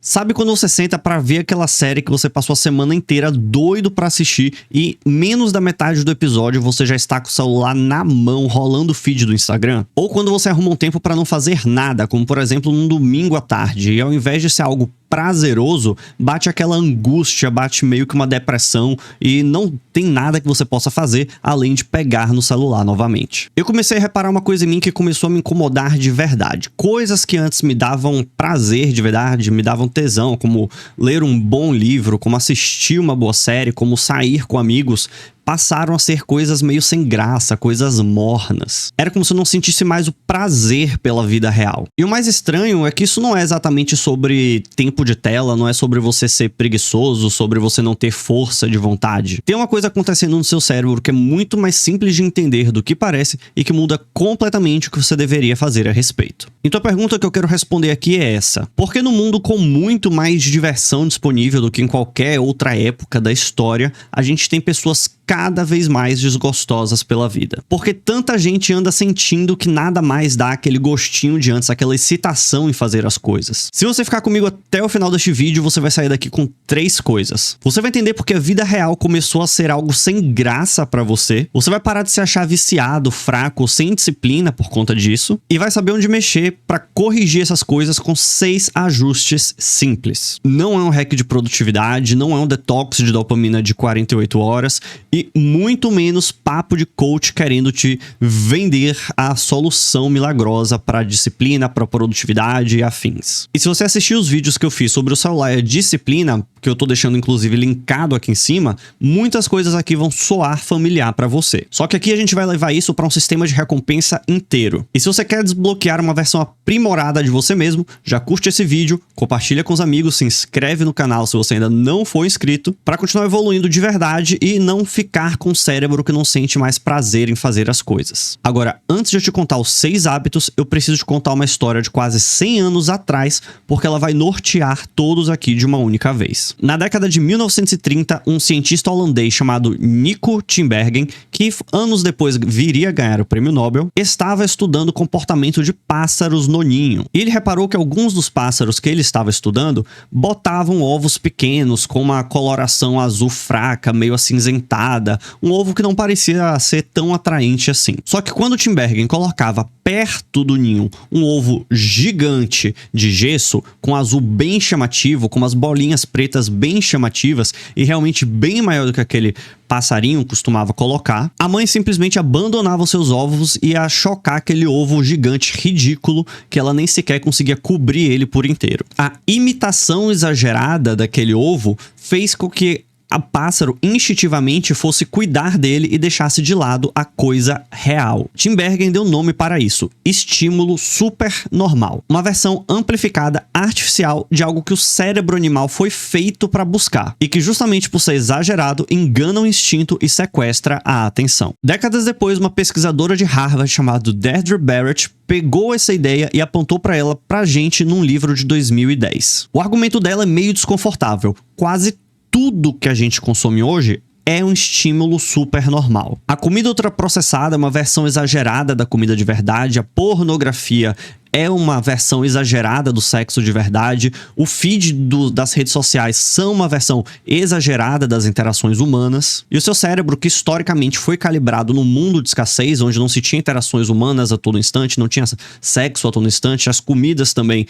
Sabe quando você senta pra ver aquela série que você passou a semana inteira doido pra assistir e menos da metade do episódio você já está com o celular na mão rolando o feed do Instagram? Ou quando você arruma um tempo pra não fazer nada, como por exemplo num domingo à tarde, e ao invés de ser algo prazeroso, bate aquela angústia, bate meio que uma depressão e não tem nada que você possa fazer além de pegar no celular novamente. Eu comecei a reparar uma coisa em mim que começou a me incomodar de verdade. Coisas que antes me davam prazer de verdade, me davam tesão, como ler um bom livro, como assistir uma boa série, como sair com amigos, passaram a ser coisas meio sem graça, coisas mornas. Era como se eu não sentisse mais o prazer pela vida real. E o mais estranho é que isso não é exatamente sobre tempo de tela, não é sobre você ser preguiçoso, sobre você não ter força de vontade. Tem uma coisa acontecendo no seu cérebro que é muito mais simples de entender do que parece e que muda completamente o que você deveria fazer a respeito. Então a pergunta que eu quero responder aqui é essa: por que no mundo com muito mais diversão disponível do que em qualquer outra época da história, a gente tem pessoas cada vez mais desgostosas pela vida? Porque tanta gente anda sentindo que nada mais dá aquele gostinho de antes, aquela excitação em fazer as coisas. Se você ficar comigo até o final deste vídeo, você vai sair daqui com 3 coisas. Você vai entender porque a vida real começou a ser algo sem graça pra você. Você vai parar de se achar viciado, fraco, sem disciplina por conta disso. E vai saber onde mexer pra corrigir essas coisas com 6 ajustes simples. Não é um hack de produtividade, não é um detox de dopamina de 48 horas e muito menos papo de coach querendo te vender a solução milagrosa para disciplina, para produtividade e afins. E se você assistir os vídeos que eu fiz sobre o celular e a disciplina, que eu tô deixando inclusive linkado aqui em cima, muitas coisas aqui vão soar familiar para você. Só que aqui a gente vai levar isso para um sistema de recompensa inteiro. E se você quer desbloquear uma versão aprimorada de você mesmo, já curte esse vídeo, compartilha com os amigos, se inscreve no canal se você ainda não for inscrito, para continuar evoluindo de verdade e não ficar com um cérebro que não sente mais prazer em fazer as coisas. Agora, antes de eu te contar os 6 hábitos, eu preciso te contar uma história de quase 100 anos atrás, porque ela vai nortear todos aqui de uma única vez. Na década de 1930, um cientista holandês chamado Nico Tinbergen, que anos depois viria a ganhar o prêmio Nobel, estava estudando o comportamento de pássaros no ninho. E ele reparou que alguns dos pássaros que ele estava estudando botavam ovos pequenos com uma coloração azul fraca, meio acinzentada, um ovo que não parecia ser tão atraente assim. Só que quando Tinbergen colocava perto do ninho um ovo gigante de gesso, com azul bem chamativo, com umas bolinhas pretas bem chamativas e realmente bem maior do que aquele passarinho costumava colocar, a mãe simplesmente abandonava os seus ovos e ia chocar aquele ovo gigante ridículo que ela nem sequer conseguia cobrir ele por inteiro. A imitação exagerada daquele ovo fez com que a pássaro instintivamente fosse cuidar dele e deixasse de lado a coisa real. Tinbergen deu nome para isso: estímulo supernormal. Uma versão amplificada artificial de algo que o cérebro animal foi feito para buscar e que, justamente por ser exagerado, engana o instinto e sequestra a atenção. Décadas depois, uma pesquisadora de Harvard chamada Deirdre Barrett pegou essa ideia e apontou para ela pra gente num livro de 2010. O argumento dela é meio desconfortável. Quase tudo que a gente consome hoje é um estímulo super normal. A comida ultraprocessada é uma versão exagerada da comida de verdade, a pornografia é uma versão exagerada do sexo de verdade, o feed das redes sociais são uma versão exagerada das interações humanas, e o seu cérebro, que historicamente foi calibrado num mundo de escassez, onde não se tinha interações humanas a todo instante, não tinha sexo a todo instante, as comidas também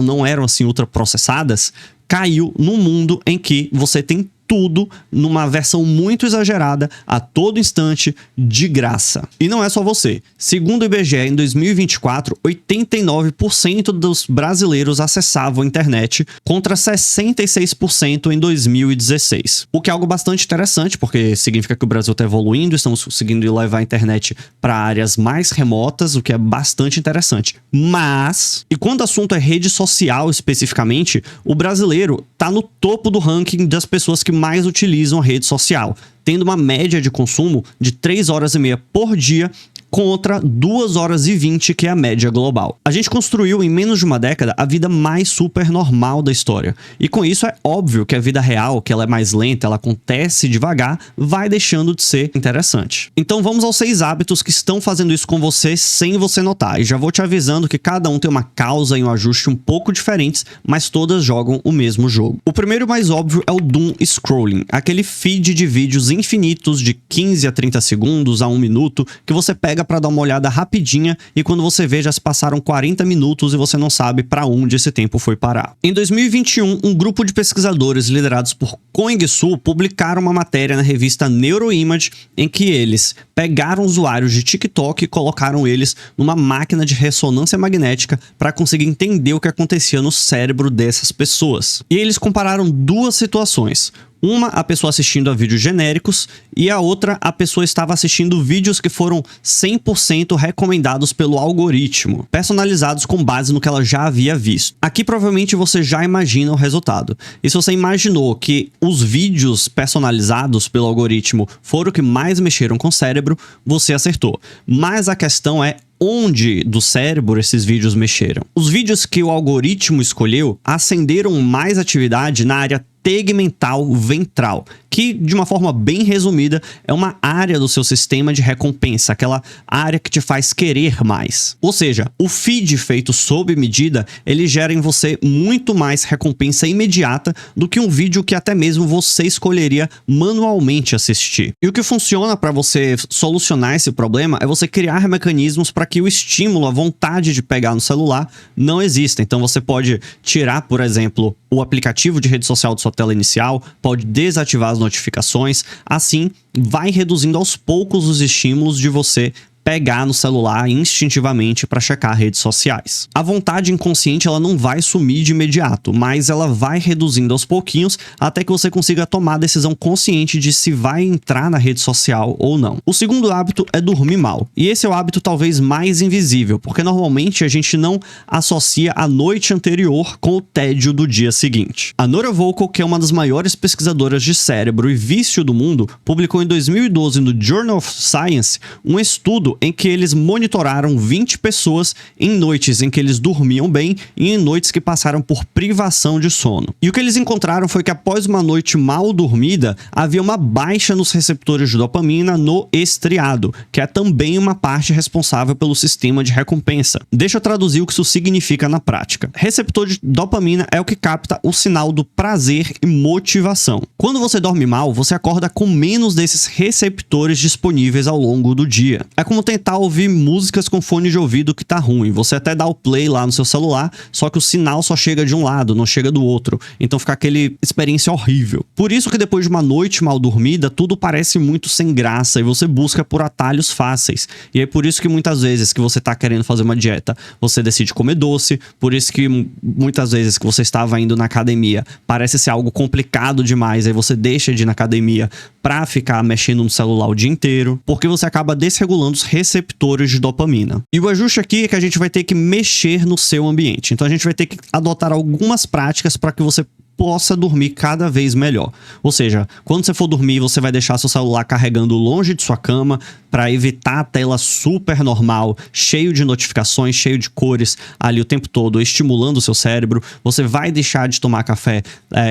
não eram assim ultraprocessadas, caiu num mundo em que você tem tudo numa versão muito exagerada a todo instante de graça. E não é só você. Segundo o IBGE, em 2024, 89% dos brasileiros acessavam a internet contra 66% em 2016. O que é algo bastante interessante, porque significa que o Brasil está evoluindo, estamos conseguindo levar a internet para áreas mais remotas, o que é bastante interessante. Mas, e quando o assunto é rede social especificamente, o brasileiro está no topo do ranking das pessoas que mais utilizam a rede social, tendo uma média de consumo de 3 horas e meia por dia, contra 2 horas e 20, que é a média global. A gente construiu em menos de uma década a vida mais super normal da história. E com isso é óbvio que a vida real, que ela é mais lenta, ela acontece devagar, vai deixando de ser interessante. Então vamos aos 6 hábitos que estão fazendo isso com você sem você notar. E já vou te avisando que cada um tem uma causa e um ajuste um pouco diferentes, mas todas jogam o mesmo jogo. O primeiro mais óbvio é o doom scrolling, aquele feed de vídeos infinitos de 15 a 30 segundos a 1 minuto que você pega para dar uma olhada rapidinha e quando você vê já se passaram 40 minutos e você não sabe para onde esse tempo foi parar. Em 2021, um grupo de pesquisadores liderados por Koeng Soo publicaram uma matéria na revista Neuroimage em que eles pegaram usuários de TikTok e colocaram eles numa máquina de ressonância magnética para conseguir entender o que acontecia no cérebro dessas pessoas. E eles compararam 2 situações. Uma, a pessoa assistindo a vídeos genéricos, e a outra, a pessoa estava assistindo vídeos que foram 100% recomendados pelo algoritmo, personalizados com base no que ela já havia visto. Aqui provavelmente você já imagina o resultado. E se você imaginou que os vídeos personalizados pelo algoritmo foram o que mais mexeram com o cérebro, você acertou. Mas a questão é onde do cérebro esses vídeos mexeram. Os vídeos que o algoritmo escolheu acenderam mais atividade na área tegmental ventral, que, de uma forma bem resumida, é uma área do seu sistema de recompensa, aquela área que te faz querer mais. Ou seja, o feed feito sob medida, ele gera em você muito mais recompensa imediata do que um vídeo que até mesmo você escolheria manualmente assistir. E o que funciona para você solucionar esse problema é você criar mecanismos para que o estímulo, a vontade de pegar no celular, não exista. Então você pode tirar, por exemplo, o aplicativo de rede social da sua tela inicial, pode desativar as notificações, assim vai reduzindo aos poucos os estímulos de você pegar no celular instintivamente para checar redes sociais. A vontade inconsciente ela não vai sumir de imediato, mas ela vai reduzindo aos pouquinhos até que você consiga tomar a decisão consciente de se vai entrar na rede social ou não. O segundo hábito é dormir mal. E esse é o hábito talvez mais invisível, porque normalmente a gente não associa a noite anterior com o tédio do dia seguinte. A Nora Volkow, que é uma das maiores pesquisadoras de cérebro e vício do mundo, publicou em 2012 no Journal of Science um estudo em que eles monitoraram 20 pessoas em noites em que eles dormiam bem e em noites que passaram por privação de sono. E o que eles encontraram foi que após uma noite mal dormida, havia uma baixa nos receptores de dopamina no estriado, que é também uma parte responsável pelo sistema de recompensa. Deixa eu traduzir o que isso significa na prática. Receptor de dopamina é o que capta o sinal do prazer e motivação. Quando você dorme mal, você acorda com menos desses receptores disponíveis ao longo do dia. É como tentar ouvir músicas com fone de ouvido que tá ruim. Você até dá o play lá no seu celular, só que o sinal só chega de um lado, não chega do outro. Então fica aquele experiência horrível. Por isso que depois de uma noite mal dormida, tudo parece muito sem graça e você busca por atalhos fáceis. E é por isso que muitas vezes que você tá querendo fazer uma dieta, você decide comer doce. Por isso que muitas vezes que você estava indo na academia, parece ser algo complicado demais, aí você deixa de ir na academia pra ficar mexendo no celular o dia inteiro, porque você acaba desregulando os receptores de dopamina. E o ajuste aqui é que a gente vai ter que mexer no seu ambiente. Então a gente vai ter que adotar algumas práticas para que você possa dormir cada vez melhor. Ou seja, quando você for dormir, você vai deixar seu celular carregando longe de sua cama para evitar a tela super normal, cheio de notificações, cheio de cores ali o tempo todo, estimulando o seu cérebro. Você vai deixar de tomar café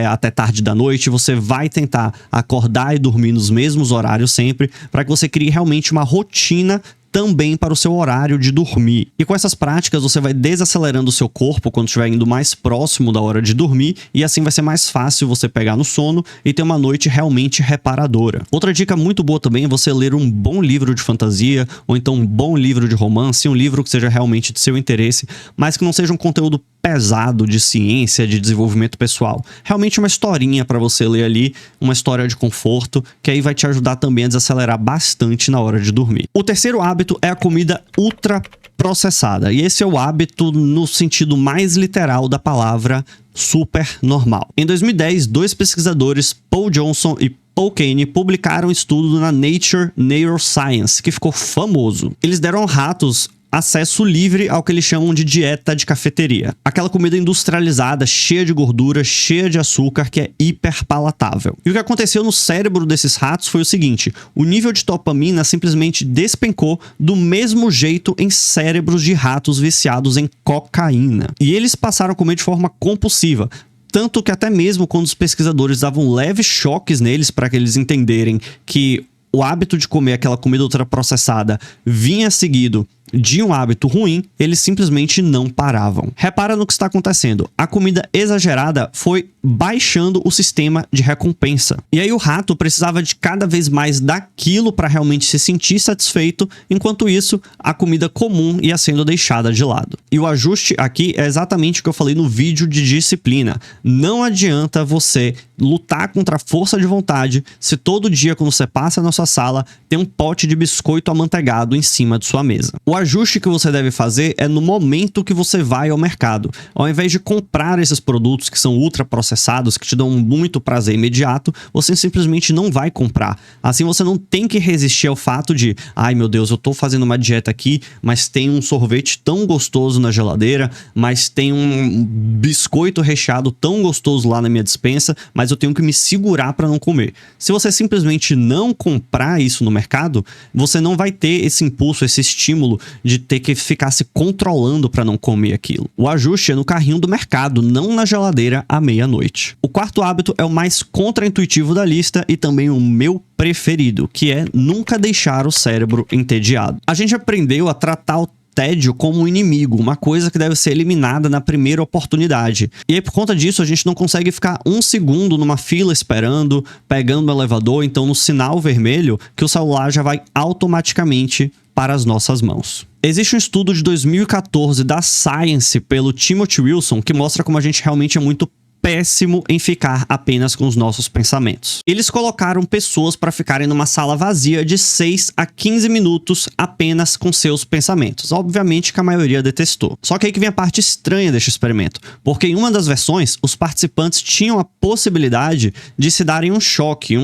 até tarde da noite, você vai tentar acordar e dormir nos mesmos horários sempre, para que você crie realmente uma rotina também para o seu horário de dormir. E com essas práticas você vai desacelerando o seu corpo quando estiver indo mais próximo da hora de dormir e assim vai ser mais fácil você pegar no sono e ter uma noite realmente reparadora. Outra dica muito boa também é você ler um bom livro de fantasia ou então um bom livro de romance, um livro que seja realmente de seu interesse, mas que não seja um conteúdo pesado de ciência, de desenvolvimento pessoal. Realmente uma historinha para você ler ali, uma história de conforto, que aí vai te ajudar também a desacelerar bastante na hora de dormir. O terceiro hábito é a comida ultraprocessada. E esse é o hábito no sentido mais literal da palavra super normal. Em 2010, 2 pesquisadores, Paul Johnson e Paul Kane, publicaram um estudo na Nature Neuroscience, que ficou famoso. Eles deram a ratos acesso livre ao que eles chamam de dieta de cafeteria. Aquela comida industrializada, cheia de gordura, cheia de açúcar, que é hiper palatável. E o que aconteceu no cérebro desses ratos foi o seguinte: o nível de dopamina simplesmente despencou do mesmo jeito em cérebros de ratos viciados em cocaína. E eles passaram a comer de forma compulsiva. Tanto que até mesmo quando os pesquisadores davam leves choques neles para que eles entenderem que o hábito de comer aquela comida ultraprocessada vinha seguido de um hábito ruim, eles simplesmente não paravam. Repara no que está acontecendo. A comida exagerada foi baixando o sistema de recompensa. E aí o rato precisava de cada vez mais daquilo para realmente se sentir satisfeito, enquanto isso, a comida comum ia sendo deixada de lado. E o ajuste aqui é exatamente o que eu falei no vídeo de disciplina. Não adianta você lutar contra a força de vontade se todo dia, quando você passa na sua sala, tem um pote de biscoito amanteigado em cima de sua mesa. O ajuste que você deve fazer é no momento que você vai ao mercado. Ao invés de comprar esses produtos que são ultraprocessados, que te dão muito prazer imediato, você simplesmente não vai comprar. Assim você não tem que resistir ao fato de, ai meu Deus, eu tô fazendo uma dieta aqui, mas tem um sorvete tão gostoso na geladeira, mas tem um biscoito recheado tão gostoso lá na minha despensa, mas eu tenho que me segurar para não comer. Se você simplesmente não comprar isso no mercado, você não vai ter esse impulso, esse estímulo de ter que ficar se controlando para não comer aquilo. O ajuste é no carrinho do mercado, não na geladeira à meia-noite. O quarto hábito é o mais contraintuitivo da lista e também o meu preferido, que é nunca deixar o cérebro entediado. A gente aprendeu a tratar o tédio como um inimigo, uma coisa que deve ser eliminada na primeira oportunidade. E aí, por conta disso, a gente não consegue ficar um segundo numa fila esperando, pegando o elevador, então no sinal vermelho, que o celular já vai automaticamente para as nossas mãos. Existe um estudo de 2014 da Science pelo Timothy Wilson que mostra como a gente realmente é muito péssimo em ficar apenas com os nossos pensamentos. Eles colocaram pessoas para ficarem numa sala vazia de 6 a 15 minutos apenas com seus pensamentos. Obviamente que a maioria detestou. Só que aí que vem a parte estranha deste experimento, porque em uma das versões, os participantes tinham a possibilidade de se darem um choque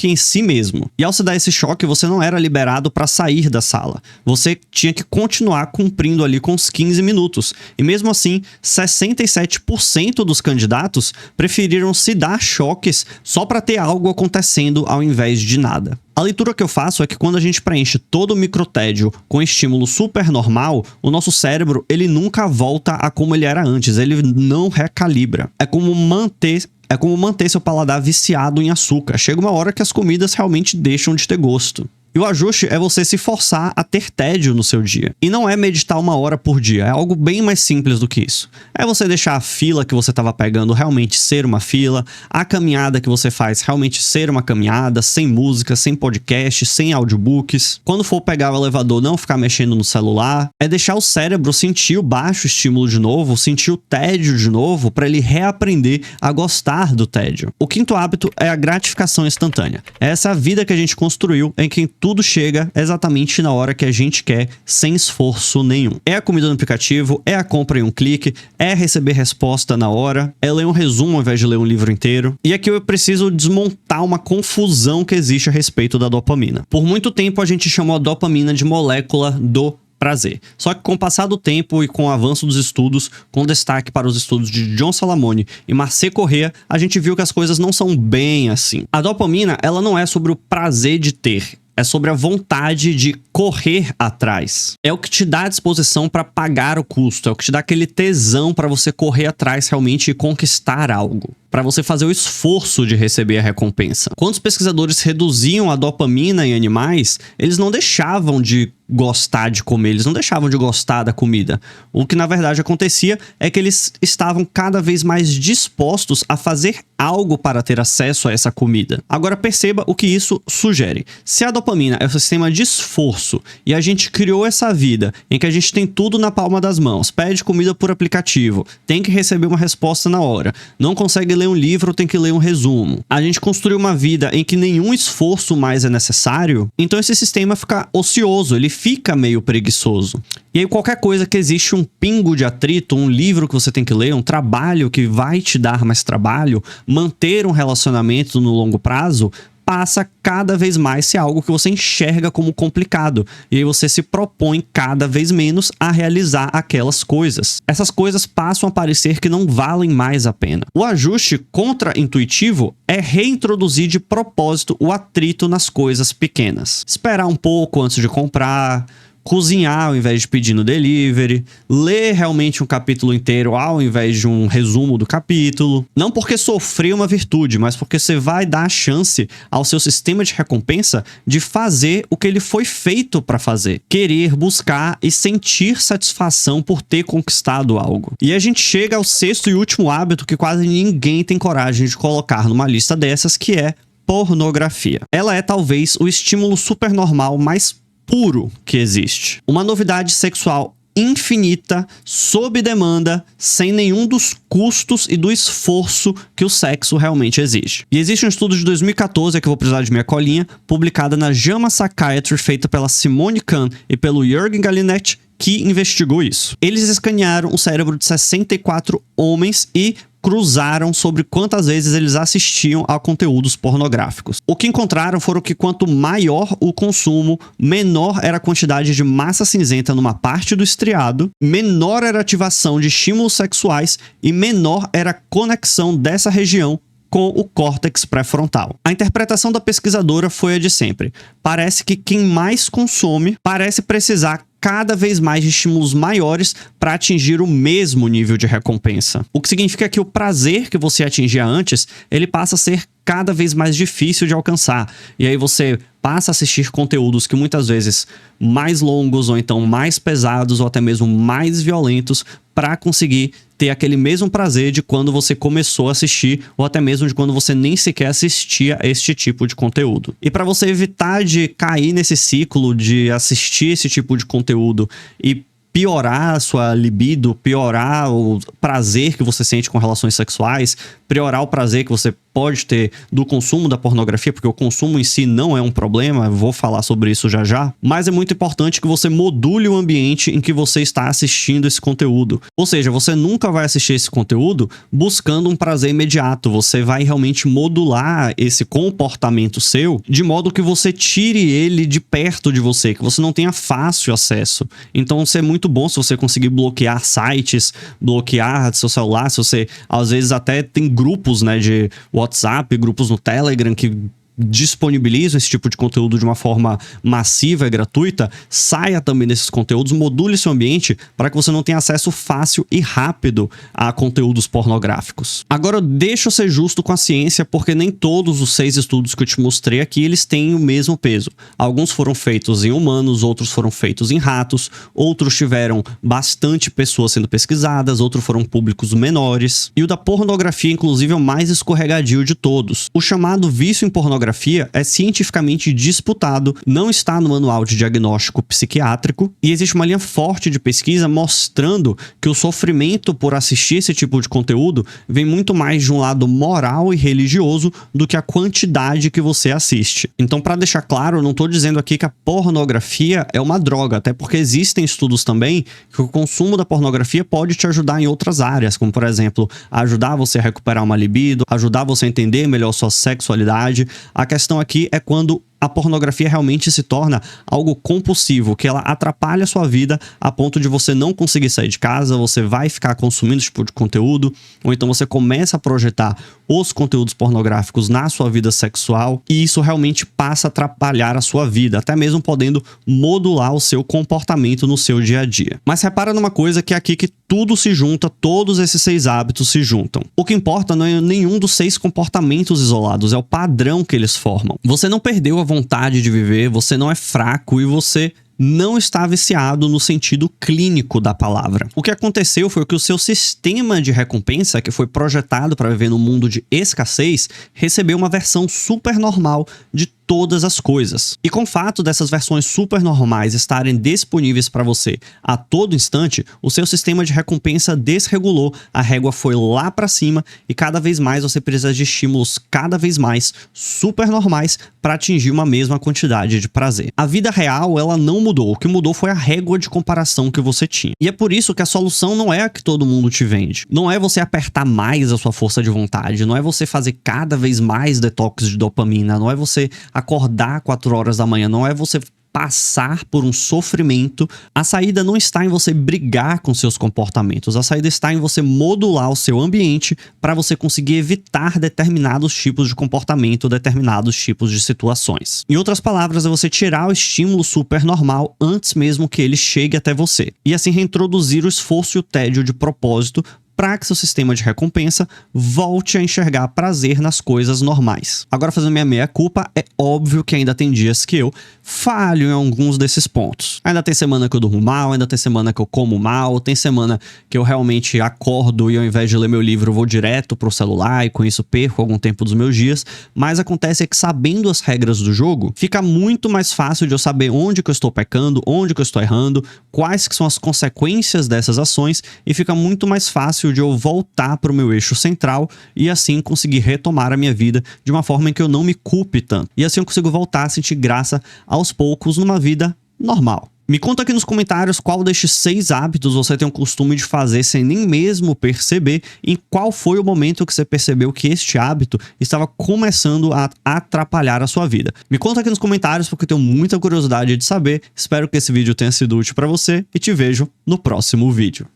em si mesmo. E ao se dar esse choque, você não era liberado para sair da sala. Você tinha que continuar cumprindo ali com os 15 minutos. E mesmo assim, 67% dos candidatos preferiram se dar choques só para ter algo acontecendo ao invés de nada. A leitura que eu faço é que quando a gente preenche todo o microtédio com estímulo super normal, o nosso cérebro ele nunca volta a como ele era antes, ele não recalibra. É como manter seu paladar viciado em açúcar. Chega uma hora que as comidas realmente deixam de ter gosto. E o ajuste é você se forçar a ter tédio no seu dia. E não é meditar 1 hora por dia, é algo bem mais simples do que isso. É você deixar a fila que você estava pegando realmente ser uma fila, a caminhada que você faz realmente ser uma caminhada, sem música, sem podcast, sem audiobooks. Quando for pegar o elevador, não ficar mexendo no celular. É deixar o cérebro sentir o baixo estímulo de novo, sentir o tédio de novo, para ele reaprender a gostar do tédio. O quinto hábito é a gratificação instantânea. Essa é a vida que a gente construiu, em que tudo chega exatamente na hora que a gente quer, sem esforço nenhum. É a comida no aplicativo, é a compra em um clique, é receber resposta na hora, é ler um resumo ao invés de ler um livro inteiro. E aqui eu preciso desmontar uma confusão que existe a respeito da dopamina. Por muito tempo a gente chamou a dopamina de molécula do prazer. Só que com o passar do tempo e com o avanço dos estudos, com destaque para os estudos de John Salamone e Marcet Correa, a gente viu que as coisas não são bem assim. A dopamina, ela não é sobre o prazer de ter, é sobre a vontade de correr atrás. É o que te dá a disposição para pagar o custo, é o que te dá aquele tesão para você correr atrás realmente e conquistar algo, para você fazer o esforço de receber a recompensa. Quando os pesquisadores reduziam a dopamina em animais, eles não deixavam de gostar de comer, eles não deixavam de gostar da comida. O que na verdade acontecia é que eles estavam cada vez mais dispostos a fazer algo para ter acesso a essa comida. Agora perceba o que isso sugere. Se a dopamina é o sistema de esforço e a gente criou essa vida em que a gente tem tudo na palma das mãos, pede comida por aplicativo, tem que receber uma resposta na hora, não consegue ler um livro, tem que ler um resumo. A gente construiu uma vida em que nenhum esforço mais é necessário, então esse sistema fica ocioso, ele fica meio preguiçoso. E aí qualquer coisa que existe um pingo de atrito, um livro que você tem que ler, um trabalho que vai te dar mais trabalho, manter um relacionamento no longo prazo, passa cada vez mais ser algo que você enxerga como complicado. E aí você se propõe cada vez menos a realizar aquelas coisas. Essas coisas passam a parecer que não valem mais a pena. O ajuste contra-intuitivo é reintroduzir de propósito o atrito nas coisas pequenas. Esperar um pouco antes de comprar, cozinhar ao invés de pedir no delivery, ler realmente um capítulo inteiro ao invés de um resumo do capítulo. Não porque sofrer é uma virtude, mas porque você vai dar a chance ao seu sistema de recompensa de fazer o que ele foi feito para fazer. Querer, buscar e sentir satisfação por ter conquistado algo. E a gente chega ao sexto e último hábito que quase ninguém tem coragem de colocar numa lista dessas, que é pornografia. Ela é talvez o estímulo supernormal mais puro que existe. Uma novidade sexual infinita, sob demanda, sem nenhum dos custos e do esforço que o sexo realmente exige. E existe um estudo de 2014, que eu vou precisar de minha colinha, publicada na JAMA Psychiatry, feita pela Simone Kahn e pelo Jürgen Galinet, que investigou isso. Eles escanearam o cérebro de 64 homens e cruzaram sobre quantas vezes eles assistiam a conteúdos pornográficos. O que encontraram foram que quanto maior o consumo, menor era a quantidade de massa cinzenta numa parte do estriado, menor era a ativação de estímulos sexuais e menor era a conexão dessa região com o córtex pré-frontal. A interpretação da pesquisadora foi a de sempre. Parece que quem mais consome parece precisar cada vez mais de estímulos maiores para atingir o mesmo nível de recompensa. O que significa que o prazer que você atingia antes, ele passa a ser cada vez mais difícil de alcançar. E aí você passa a assistir conteúdos que muitas vezes mais longos ou então mais pesados ou até mesmo mais violentos para conseguir ter aquele mesmo prazer de quando você começou a assistir ou até mesmo de quando você nem sequer assistia a este tipo de conteúdo. E para você evitar de cair nesse ciclo de assistir esse tipo de conteúdo e piorar a sua libido, piorar o prazer que você sente com relações sexuais, piorar o prazer que você pode ter do consumo da pornografia, porque o consumo em si não é um problema, eu vou falar sobre isso já já, mas é muito importante que você module o ambiente em que você está assistindo esse conteúdo. Ou seja, você nunca vai assistir esse conteúdo buscando um prazer imediato, você vai realmente modular esse comportamento seu de modo que você tire ele de perto de você, que você não tenha fácil acesso. Então isso é muito bom se você conseguir bloquear sites, bloquear seu celular, se você às vezes até tem grupos, né, de WhatsApp, grupos no Telegram que disponibilizam esse tipo de conteúdo de uma forma massiva e gratuita, saia também desses conteúdos, module seu ambiente para que você não tenha acesso fácil e rápido a conteúdos pornográficos. Agora, deixa eu ser justo com a ciência, porque nem todos os 6 estudos que eu te mostrei aqui, eles têm o mesmo peso. Alguns foram feitos em humanos, outros foram feitos em ratos, outros tiveram bastante pessoas sendo pesquisadas, outros foram públicos menores. E o da pornografia, inclusive, é o mais escorregadio de todos. O chamado vício em pornografia é cientificamente disputado, não está no manual de diagnóstico psiquiátrico e existe uma linha forte de pesquisa mostrando que o sofrimento por assistir esse tipo de conteúdo vem muito mais de um lado moral e religioso do que a quantidade que você assiste. Então, para deixar claro, eu não estou dizendo aqui que a pornografia é uma droga, até porque existem estudos também que o consumo da pornografia pode te ajudar em outras áreas, como por exemplo, ajudar você a recuperar uma libido, ajudar você a entender melhor sua sexualidade. A questão aqui é quando a pornografia realmente se torna algo compulsivo, que ela atrapalha a sua vida a ponto de você não conseguir sair de casa, você vai ficar consumindo esse tipo de conteúdo, ou então você começa a projetar os conteúdos pornográficos na sua vida sexual e isso realmente passa a atrapalhar a sua vida, até mesmo podendo modular o seu comportamento no seu dia a dia. Mas repara numa coisa que é aqui que tudo se junta, todos esses 6 hábitos se juntam. O que importa não é nenhum dos 6 comportamentos isolados, é o padrão que eles formam. Você não perdeu a vontade de viver, você não é fraco e você não está viciado no sentido clínico da palavra. O que aconteceu foi que o seu sistema de recompensa, que foi projetado para viver num mundo de escassez, recebeu uma versão super normal de todas as coisas. E com o fato dessas versões super normais estarem disponíveis para você a todo instante, o seu sistema de recompensa desregulou, a régua foi lá para cima e cada vez mais você precisa de estímulos cada vez mais super normais para atingir uma mesma quantidade de prazer. A vida real, ela não mudou, o que mudou foi a régua de comparação que você tinha. E é por isso que a solução não é a que todo mundo te vende. Não é você apertar mais a sua força de vontade, não é você fazer cada vez mais detox de dopamina, não é você acordar 4 horas da manhã, não é você passar por um sofrimento. A saída não está em você brigar com seus comportamentos, a saída está em você modular o seu ambiente para você conseguir evitar determinados tipos de comportamento, determinados tipos de situações. Em outras palavras, é você tirar o estímulo super normal antes mesmo que ele chegue até você, e assim reintroduzir o esforço e o tédio de propósito para que seu sistema de recompensa volte a enxergar prazer nas coisas normais. Agora, fazendo minha meia-culpa, é óbvio que ainda tem dias que eu falho em alguns desses pontos. Ainda tem semana que eu durmo mal, ainda tem semana que eu como mal, tem semana que eu realmente acordo e ao invés de ler meu livro eu vou direto pro celular e com isso perco algum tempo dos meus dias, mas acontece que sabendo as regras do jogo, fica muito mais fácil de eu saber onde que eu estou pecando, onde que eu estou errando, quais que são as consequências dessas ações e fica muito mais fácil de eu voltar para o meu eixo central e assim conseguir retomar a minha vida de uma forma em que eu não me culpe tanto. E assim eu consigo voltar a sentir graça aos poucos numa vida normal. Me conta aqui nos comentários qual destes 6 hábitos você tem o costume de fazer sem nem mesmo perceber e qual foi o momento que você percebeu que este hábito estava começando a atrapalhar a sua vida. Me conta aqui nos comentários porque eu tenho muita curiosidade de saber. Espero que esse vídeo tenha sido útil para você e te vejo no próximo vídeo.